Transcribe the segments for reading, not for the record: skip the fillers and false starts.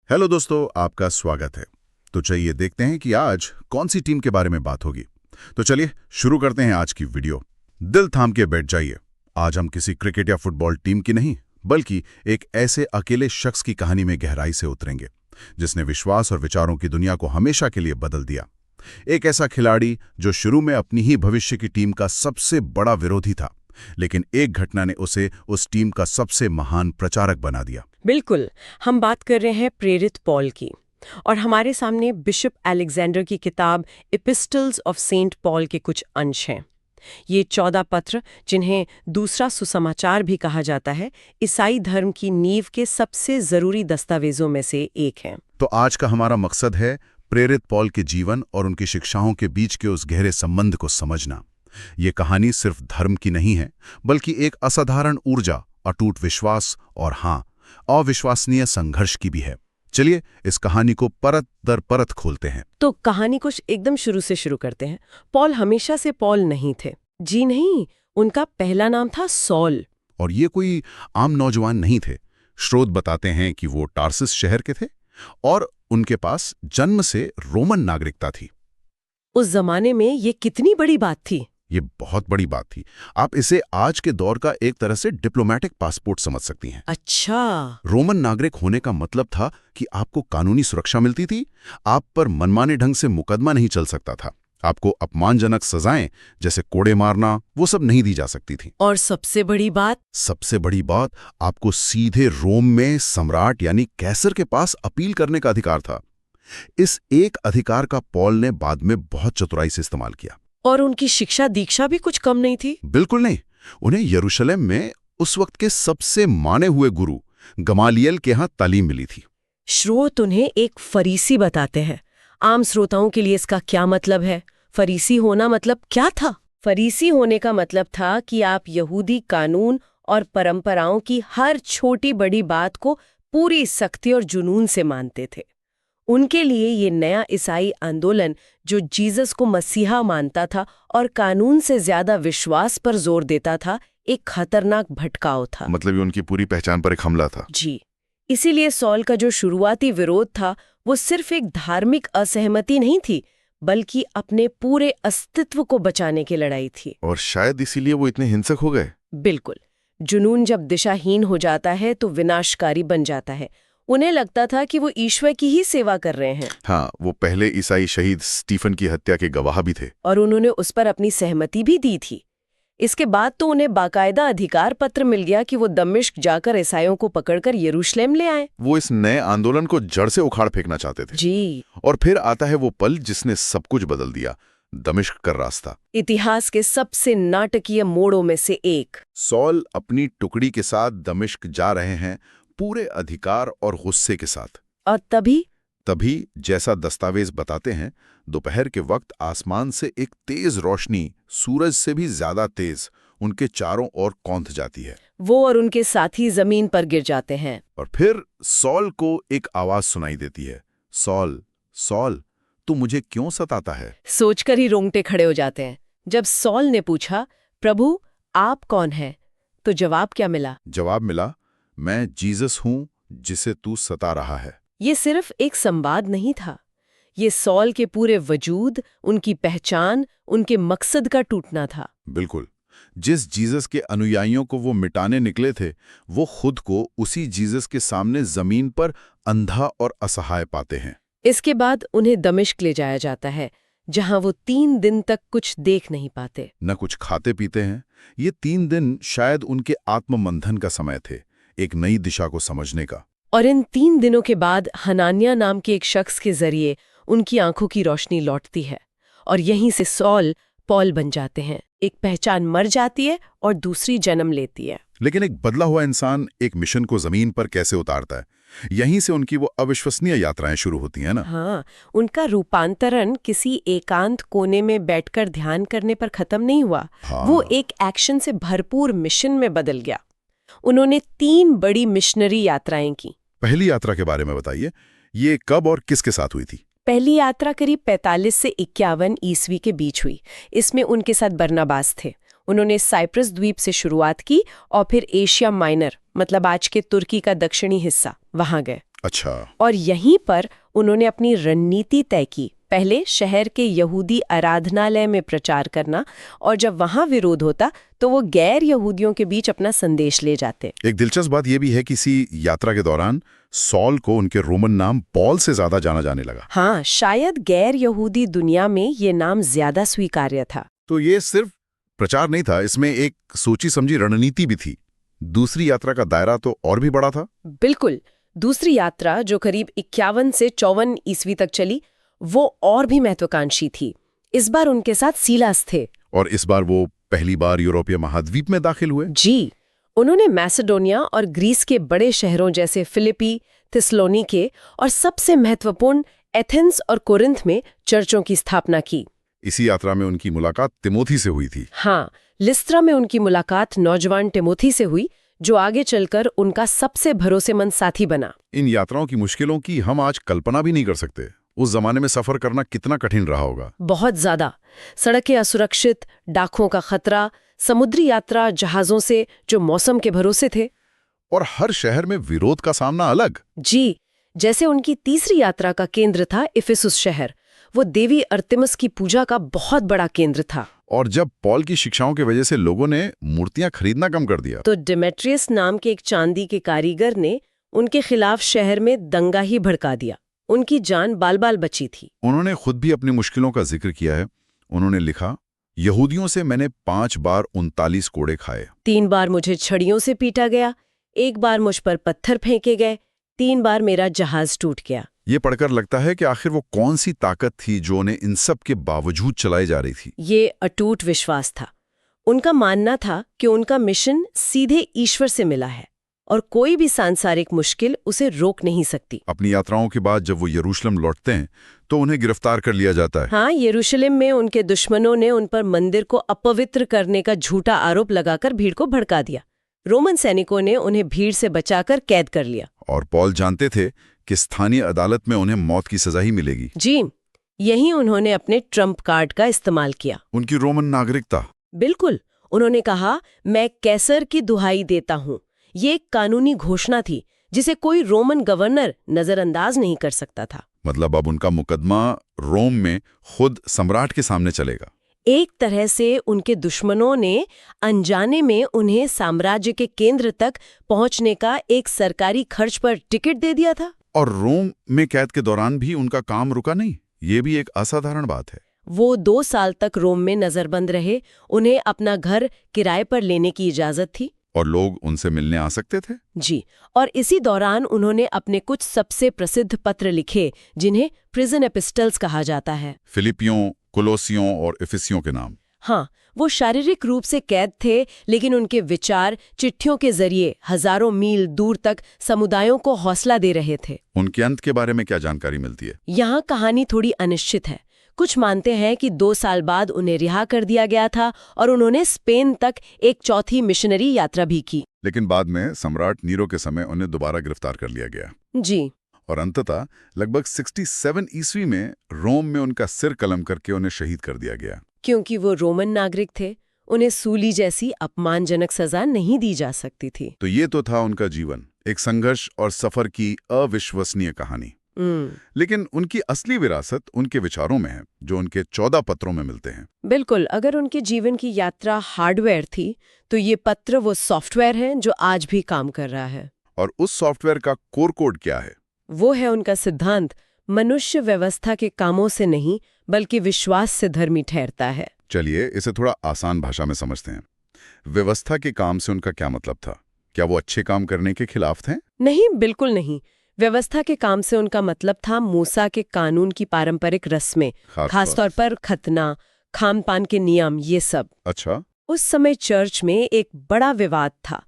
Hello दोस्तों, आपका स्वागत है। तो चलिए देखते हैं कि आज कौन सी टीम के बारे में बात होगी। तो चलिए शुरू करते हैं आज की वीडियो। दिल थाम के बैठ जाइए। आज हम किसी क्रिकेट या फुटबॉल टीम की नहीं, बल्कि एक ऐसे अकेले शख्स की कहानी में गहराई से उतरेंगे जिसने विश्वास और विचारों की दुनिया को हमेशा के लिए बदल दिया। एक ऐसा खिलाड़ी जो शुरू में अपनी ही भविष्य की टीम का सबसे बड़ा विरोधी था, लेकिन एक घटना ने उसे उस टीम का सबसे महान प्रचारक बना दिया। बिल्कुल, हम बात कर रहे हैं प्रेरित पॉल की। और हमारे सामने बिशप अलेक्जेंडर की किताब एपिस्टल्स ऑफ सेंट पॉल के कुछ अंश हैं। ये 14 पत्र, जिन्हें दूसरा सुसमाचार भी कहा जाता है, ईसाई धर्म की नींव के सबसे जरूरी दस्तावेजों में से एक हैं। तो आज का हमारा मकसद है प्रेरित पॉल के जीवन और उनकी शिक्षाओं के बीच के उस गहरे संबंध को समझना। ये कहानी सिर्फ धर्म की नहीं है, बल्कि एक असाधारण ऊर्जा, अटूट विश्वास और अविश्वसनीय संघर्ष की भी है। चलिए इस कहानी को परत दर परत खोलते हैं। तो कहानी कुछ एकदम शुरू से शुरू करते हैं। पॉल हमेशा से पॉल नहीं थे। जी नहीं, उनका पहला नाम था सॉल। और ये कोई आम नौजवान नहीं थे। स्रोत बताते हैं कि वो टार्सिस शहर के थे और उनके पास जन्म से रोमन नागरिकता थी। उस जमाने में ये कितनी बड़ी बात थी। ये बहुत बड़ी बात थी। आप इसे आज के दौर का एक तरह से डिप्लोमेटिक पासपोर्ट समझ सकती हैं। अच्छा। रोमन नागरिक होने का मतलब था कि आपको कानूनी सुरक्षा मिलती थी, आप पर मनमाने ढंग से मुकदमा नहीं चल सकता था, आपको अपमानजनक सजाएं जैसे कोड़े मारना वो सब नहीं दी जा सकती थी। और सबसे बड़ी बात, आपको सीधे रोम में सम्राट यानी कैसर के पास अपील करने का अधिकार था। इस एक अधिकार का पॉल ने बाद में बहुत चतुराई से इस्तेमाल किया। और उनकी शिक्षा दीक्षा भी कुछ कम नहीं थी। बिल्कुल नहीं। उन्हें यरूशलेम में उस वक्त के सबसे माने हुए गुरु गमालियल के यहाँ तालीम मिली थी। श्रोत उन्हें एक फरीसी बताते हैं। आम श्रोताओं के लिए इसका क्या मतलब है? फरीसी होना मतलब क्या था? फरीसी होने का मतलब था कि आप यहूदी कानून और परंपराओं की हर छोटी बड़ी बात को पूरी सख्ती और जुनून से मानते थे। उनके लिए ये नया ईसाई आंदोलन, जो जीसस को मसीहा मानता था और कानून से ज्यादा विश्वास पर जोर देता था, एक खतरनाक भटकाव था। मतलब ये उनकी पूरी पहचान पर एक हमला था। जी। इसीलिए सॉल का जो शुरुआती विरोध था, वो सिर्फ एक धार्मिक असहमति नहीं थी, बल्कि अपने पूरे अस्तित्व को बचाने की लड़ाई थी। और शायद इसीलिए वो इतने हिंसक हो गए। बिल्कुल। जुनून जब दिशाहीन हो जाता है तो विनाशकारी बन जाता है। उन्हें लगता था कि वो ईश्वर की ही सेवा कर रहे हैं। हाँ, वो पहले ईसाई शहीद स्टीफन की हत्या के गवाह भी थे। और उन्होंने उस पर अपनी सहमति भी दी थी। इसके बाद तो उन्हें बाकायदा अधिकार पत्र मिल गया कि वो दमिश्क जाकर ईसाइयों को पकड़कर यरूशलेम ले आए। वो इस नए आंदोलन को जड़ से उखाड़ फेंकना चाहते थे। जी। और फिर आता है वो पल जिसने सब कुछ बदल दिया, दमिश्क का रास्ता। इतिहास के सबसे नाटकीय मोड़ों में से एक। सॉल अपनी टुकड़ी के साथ दमिश्क जा रहे हैं, पूरे अधिकार और गुस्से के साथ। और तभी जैसा दस्तावेज बताते हैं, दोपहर के वक्त आसमान से एक तेज रोशनी, सूरज से भी ज्यादा तेज, उनके चारों ओर कौंध जाती है। वो और उनके साथी जमीन पर गिर जाते हैं। और फिर सॉल को एक आवाज सुनाई देती है, सॉल, सॉल, तू मुझे क्यों सताता है? सोचकर ही रोंगटे खड़े हो जाते हैं। जब सॉल ने पूछा, प्रभु आप कौन हैं, तो जवाब क्या मिला? जवाब मिला, मैं जीसस हूं जिसे तू सता रहा है। ये सिर्फ एक संवाद नहीं था, ये सॉल के पूरे वजूद, उनकी पहचान, उनके मकसद का टूटना था। बिल्कुल। जिस जीसस के अनुयायियों को वो मिटाने निकले थे, वो खुद को उसी जीसस के सामने जमीन पर अंधा और असहाय पाते हैं। इसके बाद उन्हें दमिश्क ले जाया जाता है, जहां वो 3 दिन तक कुछ देख नहीं पाते, न कुछ खाते पीते हैं। ये 3 दिन शायद उनके आत्ममंथन का समय थे, एक नई दिशा को समझने का। और इन 3 दिनों के बाद हनानिया नाम के एक शख्स के जरिए उनकी आंखों की रोशनी लौटती है और यहीं से सॉल पॉल बन जाते हैं। एक पहचान मर जाती है और दूसरी जन्म लेती है। लेकिन एक बदला हुआ इंसान एक मिशन को जमीन पर कैसे उतारता है? यहीं से उनकी वो अविश्वसनीय यात्राएं शुरू होती हैं ना। हाँ, उनका रूपांतरण किसी एकांत कोने में बैठकर ध्यान करने पर खत्म नहीं हुआ। हाँ। वो एक एक्शन से भरपूर मिशन में बदल गया। उन्होंने 3 बड़ी मिशनरी यात्राएं की। पहली यात्रा के बारे में बताइए, ये कब और किसके साथ हुई थी? पहली यात्रा करीब 45 से 51 ईस्वी के बीच हुई। इसमें उनके साथ बरनबास थे। उन्होंने साइप्रस द्वीप से शुरुआत की और फिर एशिया माइनर, मतलब आज के तुर्की का दक्षिणी हिस्सा, वहां गए। अच्छा। और यहीं पर उन्होंने अपनी रणनीति तय की। पहले शहर के यहूदी आराधनालय में प्रचार करना, और जब वहां विरोध होता तो वो गैर यहूदियों के बीच अपना संदेश ले जाते। एक दिलचस्प बात यह भी है कि इसी यात्रा के दौरान सॉल को उनके रोमन नाम पॉल से ज्यादा जाना जाने लगा। हाँ, शायद गैर यहूदी दुनिया में ये नाम ज्यादा स्वीकार्य था। तो ये सिर्फ प्रचार नहीं था, इसमें एक सोची समझी रणनीति भी थी। दूसरी यात्रा का दायरा तो और भी बड़ा था। बिल्कुल। दूसरी यात्रा, जो करीब 51 से 54 ईस्वी तक चली, वो और भी महत्वाकांक्षी थी। इस बार उनके साथ सीलास थे। और इस बार वो पहली बार यूरोपीय महाद्वीप में दाखिल हुए। जी, उन्होंने मैसेडोनिया और ग्रीस के बड़े शहरों जैसे फिलिपी, थिस्सलुनीके और सबसे महत्वपूर्ण एथेंस और कोरिंथ में चर्चों की स्थापना की। इसी यात्रा में उनकी मुलाकात तिमोथी से हुई थी। हाँ, लिस्त्रा में उनकी मुलाकात नौजवान तिमोथी से हुई, जो आगे चलकर उनका सबसे भरोसेमंद साथी बना। इन यात्राओं की मुश्किलों की हम आज कल्पना भी नहीं कर सकते। उस जमाने में सफर करना कितना कठिन रहा होगा। बहुत ज्यादा। सड़कें असुरक्षित, डाकों का खतरा, समुद्री यात्रा जहाजों से जो मौसम के भरोसे थे। और हर शहर में विरोध का सामना अलग। जी, जैसे उनकी तीसरी यात्रा का केंद्र था इफिसुस शहर। वो देवी अर्तेमिस की पूजा का बहुत बड़ा केंद्र था। और जब पॉल की शिक्षाओं की वजह से लोगों ने मूर्तियां खरीदना कम कर दिया, तो डेमेट्रियस नाम के एक चांदी के कारीगर ने उनके खिलाफ शहर में दंगा ही भड़का दिया। उनकी जान बाल बाल बची थी। उन्होंने खुद भी अपनी मुश्किलों का जिक्र किया है। उन्होंने लिखा, यहूदियों से मैंने 5 बार 39 कोड़े खाए। 3 बार मुझे छड़ियों से पीटा गया, 1 बार मुझ पर पत्थर फेंके गए, 3 बार मेरा जहाज टूट गया। ये पढ़कर लगता है कि आखिर वो कौन सी ताकत थी जो उन्हें इन सब के बावजूद चलाई जा रही थी। ये अटूट विश्वास था। उनका मानना था कि उनका मिशन सीधे ईश्वर से मिला है और कोई भी सांसारिक मुश्किल उसे रोक नहीं सकती। अपनी यात्राओं के बाद जब वो यरूशलेम लौटते हैं तो उन्हें गिरफ्तार कर लिया जाता है। हाँ, यरूशलेम में उनके दुश्मनों ने उन पर मंदिर को अपवित्र करने का झूठा आरोप लगाकर भीड़ को भड़का दिया। रोमन सैनिकों ने उन्हें भीड़ से बचाकर कैद कर लिया। और पॉल जानते थे कि स्थानीय अदालत में उन्हें मौत की सजा ही मिलेगी। जी, यही उन्होंने अपने ट्रम्प कार्ड का इस्तेमाल किया। उनकी रोमन नागरिकता। बिल्कुल। उन्होंने कहा, मैं कैसर की दुहाई देता हूँ। ये एक कानूनी घोषणा थी जिसे कोई रोमन गवर्नर नजरअंदाज नहीं कर सकता था। मतलब अब उनका मुकदमा रोम में खुद सम्राट के सामने चलेगा। एक तरह से उनके दुश्मनों ने अनजाने में उन्हें साम्राज्य के केंद्र तक पहुंचने का एक सरकारी खर्च पर टिकट दे दिया था। और रोम में कैद के दौरान भी उनका काम रुका नहीं। ये भी एक असाधारण बात है। वो 2 साल तक रोम में नजरबंद रहे। उन्हें अपना घर किराए पर लेने की इजाजत थी। और लोग उनसे मिलने आ सकते थे। जी, और इसी दौरान उन्होंने अपने कुछ सबसे प्रसिद्ध पत्र लिखे, जिन्हें प्रिजन एपिस्टल्स कहा जाता है। फिलिपियों, कोलोसियों और इफिसियों के नाम। हाँ, वो शारीरिक रूप से कैद थे, लेकिन उनके विचार चिट्ठियों के जरिए हजारों मील दूर तक समुदायों को हौसला दे रहे थे। उनके अंत के बारे में क्या जानकारी मिलती है? यहाँ कहानी थोड़ी अनिश्चित है। कुछ मानते हैं कि 2 साल बाद उन्हें रिहा कर दिया गया था और उन्होंने स्पेन तक एक चौथी मिशनरी यात्रा भी की। लेकिन बाद में सम्राट नीरो के समय उन्हें दोबारा गिरफ्तार कर लिया गया। जी, और अंततः लगभग 67 ईस्वी में रोम में उनका सिर कलम करके उन्हें शहीद कर दिया गया। क्योंकि वो रोमन नागरिक थे, उन्हें सूली जैसी अपमानजनक सजा नहीं दी जा सकती थी। तो ये तो था उनका जीवन, एक संघर्ष और सफर की अविश्वसनीय कहानी। लेकिन उनकी असली विरासत उनके विचारों में है, जो उनके 14 पत्रों में मिलते हैं। बिल्कुल। अगर उनके जीवन की यात्रा हार्डवेयर थी, तो ये पत्र वो सॉफ्टवेयर है जो आज भी काम कर रहा है। और उस सॉफ्टवेयर का कोर कोड क्या है? वो है उनका सिद्धांत, मनुष्य व्यवस्था के कामों से नहीं बल्कि विश्वास से धर्मी ठहरता है। चलिए इसे थोड़ा आसान भाषा में समझते हैं। व्यवस्था के काम से उनका क्या मतलब था? क्या वो अच्छे काम करने के खिलाफ थे? नहीं, बिल्कुल नहीं। व्यवस्था के काम से उनका मतलब था मूसा के कानून की पारंपरिक रस्में, खासतौर पर खतना, खान पान के नियम, ये सब। अच्छा। उस समय चर्च में एक बड़ा विवाद था।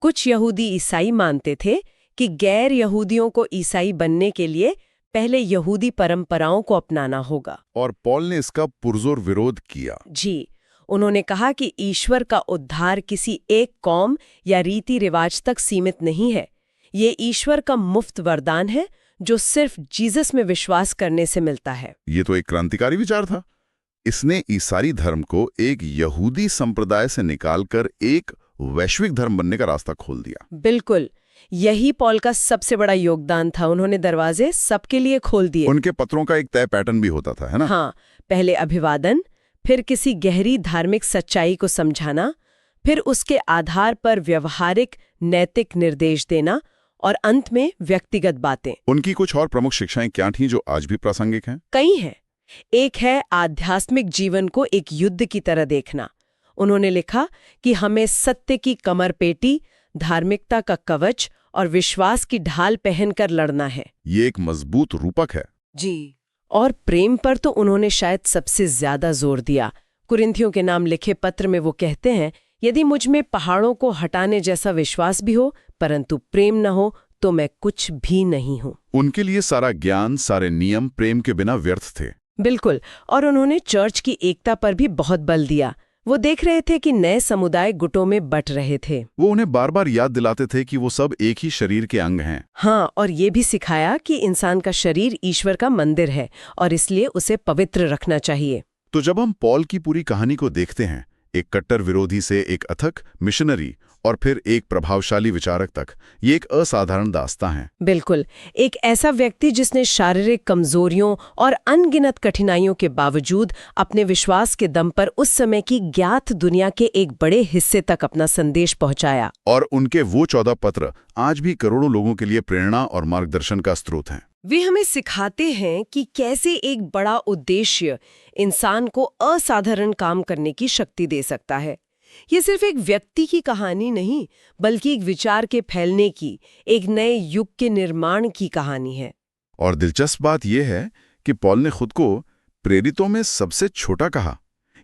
कुछ यहूदी ईसाई मानते थे कि गैर यहूदियों को ईसाई बनने के लिए पहले यहूदी परंपराओं को अपनाना होगा। और पॉल ने इसका पुरजोर विरोध किया। जी, उन्होंने कहा कि ईश्वर का उद्धार किसी एक कौम या रीति रिवाज तक सीमित नहीं है। ये ईश्वर का मुफ्त वरदान है जो सिर्फ जीसस में विश्वास करने से मिलता है। ये तो एक क्रांतिकारी विचार था। इसने ईसाई धर्म को एक यहूदी संप्रदाय से निकालकर एक वैश्विक धर्म बनने का रास्ता खोल दिया। बिल्कुल। यही पॉल का सबसे बड़ा योगदान था। उन्होंने दरवाजे सबके लिए खोल दिए। उनके पत्रों का एक तय पैटर्न भी होता था, है ना? हाँ, पहले अभिवादन, फिर किसी गहरी धार्मिक सच्चाई को समझाना, फिर उसके आधार पर व्यवहारिक नैतिक निर्देश देना और अंत में व्यक्तिगत बातें। उनकी कुछ और प्रमुख शिक्षाएं क्या थीं जो आज भी प्रासंगिक हैं? कई हैं। एक है आध्यात्मिक जीवन को एक युद्ध की तरह देखना। उन्होंने लिखा कि हमें सत्य की कमरपेटी, धार्मिकता का कवच और विश्वास की ढाल पहनकर लड़ना है। ये एक मजबूत रूपक है। जी। और प्रेम पर तो उन्होंने शायद सबसे ज्यादा जोर दिया। कुरिन्थियों के नाम लिखे पत्र में वो कहते हैं, यदि मुझ में पहाड़ों को हटाने जैसा विश्वास भी हो, परंतु प्रेम न हो तो मैं कुछ भी नहीं हूं। उनके लिए सारा ज्ञान, सारे नियम प्रेम के बिना व्यर्थ थे। बिल्कुल। और उन्होंने चर्च की एकता पर भी बहुत बल दिया। वो देख रहे थे कि नए समुदाय गुटों में बंट रहे थे। वो उन्हें बार बार याद दिलाते थे कि वो सब एक ही शरीर के अंग हैं। हाँ, और ये भी सिखाया कि इंसान का शरीर ईश्वर का मंदिर है और इसलिए उसे पवित्र रखना चाहिए। तो जब हम पॉल की पूरी कहानी को देखते हैं, एक कट्टर विरोधी से एक अथक मिशनरी और फिर एक प्रभावशाली विचारक तक, ये एक असाधारण दास्तां है। बिल्कुल। एक ऐसा व्यक्ति जिसने शारीरिक कमजोरियों और अनगिनत कठिनाइयों के बावजूद अपने विश्वास के दम पर उस समय की ज्ञात दुनिया के एक बड़े हिस्से तक अपना संदेश पहुंचाया। और उनके वो 14 पत्र आज भी करोड़ों लोगों के लिए प्रेरणा और मार्गदर्शन का स्रोत हैं। वे हमें सिखाते हैं कि कैसे एक बड़ा उद्देश्य इंसान को असाधारण काम करने की शक्ति दे सकता है। ये सिर्फ एक व्यक्ति की कहानी नहीं, बल्कि एक विचार के फैलने की, एक नए युग के निर्माण की कहानी है। और दिलचस्प बात यह है कि पॉल ने खुद को प्रेरितों में सबसे छोटा कहा,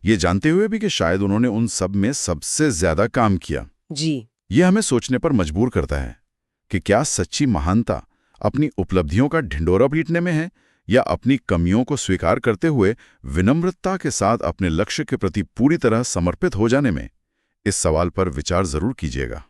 ये जानते हुए भी कि शायद उन्होंने उन सब में सबसे ज्यादा काम किया। जी। ये हमें सोचने पर मजबूर करता है कि क्या सच्ची महानता अपनी उपलब्धियों का ढिंडोरा पीटने में है, या अपनी कमियों को स्वीकार करते हुए विनम्रता के साथ अपने लक्ष्य के प्रति पूरी तरह समर्पित हो जाने में? इस सवाल पर विचार जरूर कीजिएगा।